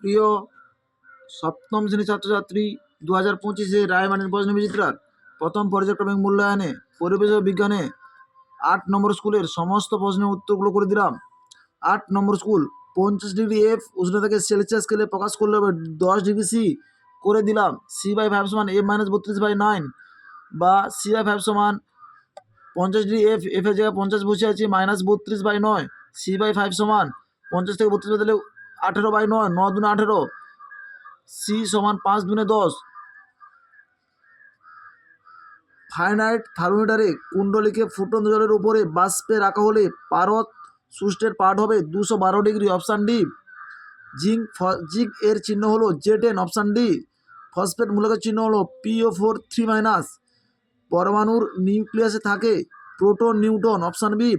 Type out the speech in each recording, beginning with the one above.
প্রিয় সপ্তম শ্রেণীর ছাত্রছাত্রী 2025 রায়মানের প্রশ্ন বিচিত্রার প্রথম পর্যায়ক্রমিক মূল্যায়নে পরিবেশ ও বিজ্ঞানে 8 নম্বর স্কুলের সমস্ত প্রশ্নের উত্তরগুলো করে দিলাম। 8 নম্বর স্কুল 50 ডিগ্রি এফ উষ্ণতাকে সেলসিয়াস স্কেলে প্রকাশ করলে হবে 10 ডিগ্রি সি করে দিলাম। c/5 সমান m-32/9 বা c/5 সমান 50 ডিগ্রি এফ এর জায়গায় 50 বসে আছে -32/9। c/5 সমান 50 থেকে 32 বাদ দিলে 18/9, 9 দুনে 18। সি সমান 5 দুনে 10। ফাইনাইট থার্মোমিটারে কুণ্ডলীকে ফুটন্ত জলের উপরে বাষ্পে রাখা হলে পারদ সুষ্টের পাঠ হবে 212 ডিগ্রি, অপশান ডি। জিঙ্ক এর চিহ্ন হলো Z10, অপশান ডি। ফসফেট মূলকের চিহ্ন হলো PO4 3-। পরমাণুর নিউক্লিয়াসে থাকে proton, neutron, option B.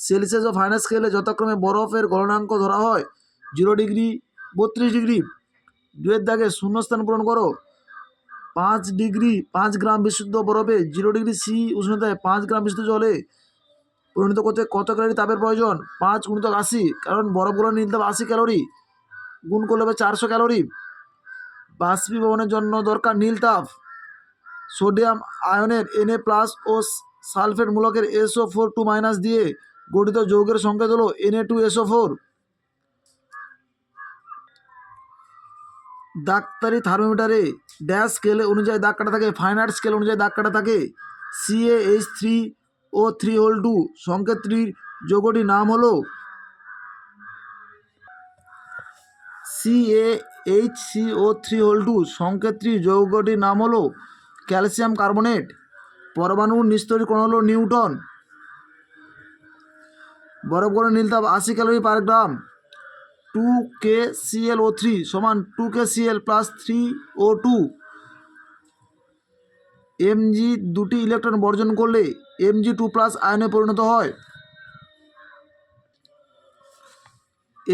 Celsius ও ফারেনহাইট স্কেলে যথাক্রমে বরফের গলনাঙ্ক ধরা হয় 0 ডিগ্রি, 32 ডিগ্রি। 2 দাগে শূন্যস্থান পূরণ করো। 5 ডিগ্রি 5 গ্রাম বিশুদ্ধ বরফে 0 ডিগ্রি সি উষ্ণতায় 5 গ্রাম বিশুদ্ধ জলে পরিণত করতে কত ক্যালোরি তাপের প্রয়োজন? 5 × 80, কারণ বরফগুলো নীল তাপ 80 ক্যালোরি, গুণ করলে হবে 400 ক্যালোরি। বাষ্পীভবনের জন্য দরকার নীল তাপ। সোডিয়াম আয়নের Na+ ও সালফেট মূলকের SO4 2- দিয়ে গঠিত যৌগের সংকেত হলো Na2SO4। ডাক্তারি থার্মোমিটারে ড্যাশ স্কেল অনুযায়ী দাগ কাটা থাকে, ফাইনাইট স্কেল অনুযায়ী দাগ কাটা থাকে। CaH3O3 সংকেতটির যৌগটির নাম হলো CaHCO3 সংকেতটির যৌগটির নাম হলো ক্যালসিয়াম কার্বনেট। পরমাণুর নিস্তরীকরণ হলো নিউটন। বরফগলের নীল তাপ 80 ক্যালোরি পার গ্রাম। 2KClO3 সমান 2KCl + 3O2। Mg দুটি ইলেকট্রন বর্জন করলে Mg2+ আয়নে পরিণত হয়।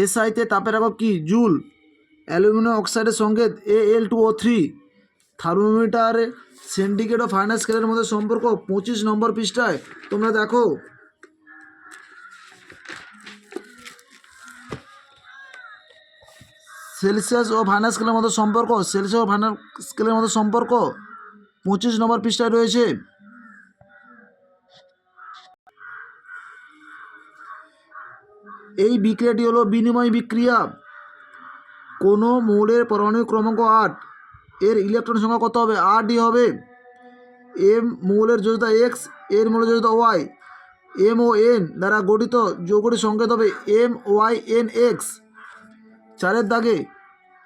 এসআইতে তাপের একক কি? জুল। অ্যালুমিনিয়াম অক্সাইডের সংকেত Al2O3। থার্মোমিটার সেন্টিগ্রেড ও ফারেনহাইট স্কেলের মধ্যে সম্পর্ক 25 নম্বর পৃষ্ঠায় তোমরা দেখো। সেলসিয়াস ও ফারেনহাইট স্কেলের মধ্যে সম্পর্ক 25 নম্বর পৃষ্ঠায় রয়েছে। এই বিক্রিয়াটি হলো বিনিময় বিক্রিয়া। কোনো মৌলের পরমাণবিক ক্রমাঙ্ক 8, এর ইলেকট্রন সংখ্যা কত হবে? 8ই হবে। M মৌলের যোজ্যতা X, এর মৌলের যোজ্যতা Y। M ও N দ্বারা গঠিত যৌগটির সংকেত হবে MyNX। 4 দাগে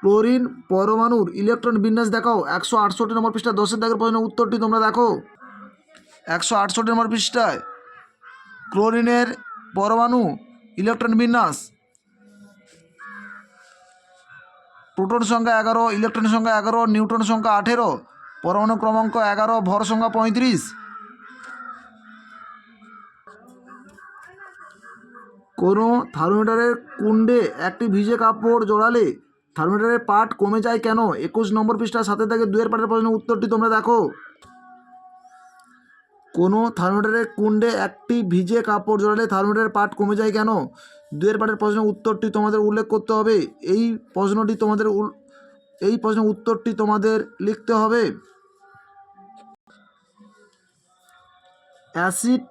ক্লোরিন পরমাণুর ইলেকট্রন বিন্যাস দেখাও। 168 নম্বর পৃষ্ঠা 10 দাগের প্রশ্নের উত্তরটি তোমরা দেখো। 168 নম্বর পৃষ্ঠায় ক্লোরিনের পরমাণু ইলেকট্রন বিন্যাস। প্রোটন সংখ্যা 11, ইলেকট্রন সংখ্যা 11, নিউট্রন সংখ্যা 18, পরমাণু ক্রমাঙ্ক 11, ভর সংখ্যা 35। কোনো থার্মোমিটারের কুণ্ডে একটি ভিজে কাপড় জড়ালে থার্মোমিটারের পাঠ কমে যায় কেন? 21 নম্বর পৃষ্ঠা 7 দাগে 2 পাঠের প্রশ্নের উত্তরটি তোমরা দেখো। কোনো থার্মোমিটারের কুণ্ডে একটি ভিজে কাপড় জড়ালে থার্মোমিটারের পাঠ কমে যায় কেন? 2 পাঠের প্রশ্নের উত্তরটি তোমাদের উল্লেখ করতে হবে। এই প্রশ্নের উত্তরটি তোমাদের লিখতে হবে। অ্যাসিড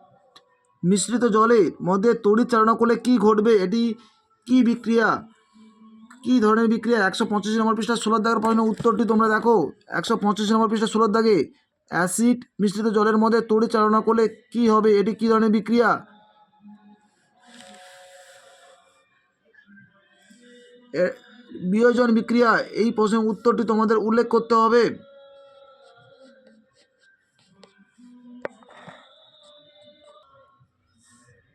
মিশ্রিত জলের মধ্যে তড়িৎ চালনা করলে কি ঘটবে? এটি কি বিক্রিয়া, কি ধরনের বিক্রিয়া? 185 নম্বর পৃষ্ঠা 16 দাগের প্রশ্নের উত্তরটি তোমরা দেখো। 185 নম্বর পৃষ্ঠা 16 দাগে অ্যাসিড মিশ্রিত জলের মধ্যে তড়িৎ চালনা করলে কি হবে? এটি কি ধরনের বিক্রিয়া? বিয়োজন বিক্রিয়া। এই প্রশ্নের উত্তরটি তোমাদের উল্লেখ করতে হবে।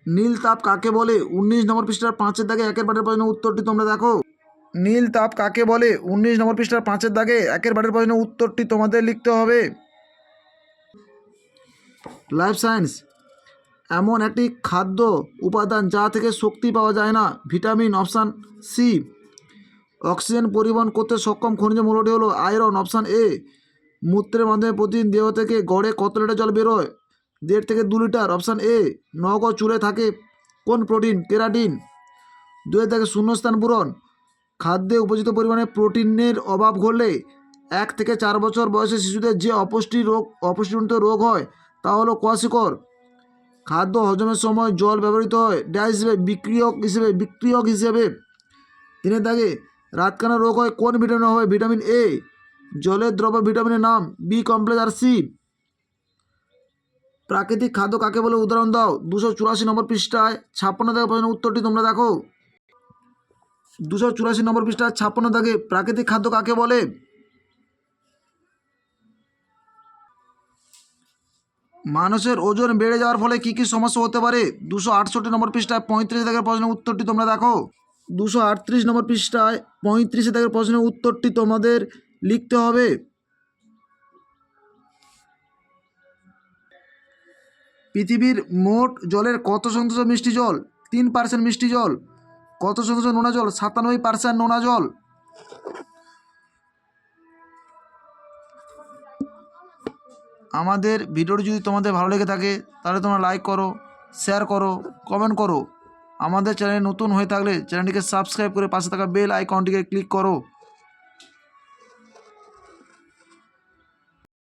নীল তাপ কাকে বলে? 19 নম্বর পৃষ্ঠার 5 দাগে 1 পাঠের প্রশ্নের উত্তরটি তোমরা দেখো। নীল তাপ কাকে বলে? 19 নম্বর পৃষ্ঠার 5 দাগে 1 পাঠের প্রশ্নের উত্তরটি তোমাদের লিখতে হবে। Life science. এমন একটি খাদ্য উপাদান যা থেকে শক্তি পাওয়া যায় না। Vitamin, option C. অক্সিজেন পরিবহন করতে সক্ষম খনিজ মৌলটি হলো আয়রন, অপশান এ। মূত্রের মাধ্যমে প্রতিদিন দেহ থেকে গড়ে কত লিটার জল বেরোয়? 1.5 থেকে 2 লিটার, অপশান এ। নখ ও চুলে থাকে কোন প্রোটিন? কেরাটিন। 2 থেকে শূন্যস্থান পূরণ। খাদ্যে উপযুক্ত পরিমাণে প্রোটিনের অভাব ঘটলে 1 থেকে 4 বছর বয়সের শিশুদের যে অপুষ্টিজনিত রোগ হয় তা হলো কোয়াশিকর। খাদ্য হজমের সময় জল ব্যবহৃত হয় ড্যাশ হিসেবে বিক্রিয়ক হিসেবে। 3 রাতকানা রোগ হয় কোন ভিটামিন হবে? Vitamin A. জলের দ্রব্য ভিটামিনের নাম বি কমপ্লেক্স আর সি। প্রাকৃতিক খাদ্য কাকে বলে উদাহরণ দাও? 284 নম্বর পৃষ্ঠায় 56 থেকে প্রশ্নের উত্তরটি তোমরা দেখো। 284 নম্বর পৃষ্ঠায় 56 দাগে প্রাকৃতিক খাদ্য কাকে বলে? মানুষের ওজন বেড়ে যাওয়ার ফলে কি কি সমস্যা হতে পারে? 268 নম্বর পৃষ্ঠায় 35 দাগের প্রশ্নের উত্তরটি তোমরা দেখো। 238 নম্বর পৃষ্ঠায় 35 দাগের প্রশ্নের উত্তরটি তোমাদের লিখতে হবে। পৃথিবীর মোট জলের কত শতাংশ মিষ্টি জল? 3% মিষ্টি জল। কত শতাংশ নোনা জল? 97% নোনা জল। আমাদের ভিডিওটি যদি তোমাদের ভালো লেগে থাকে তাহলে তোমরা লাইক করো, শেয়ার করো, কমেন্ট করো। আমাদের চ্যানেল নতুন হয়ে থাকলে চ্যানেলটিকে সাবস্ক্রাইব করে পাশে থাকা বেল আইকনটিকে ক্লিক করো।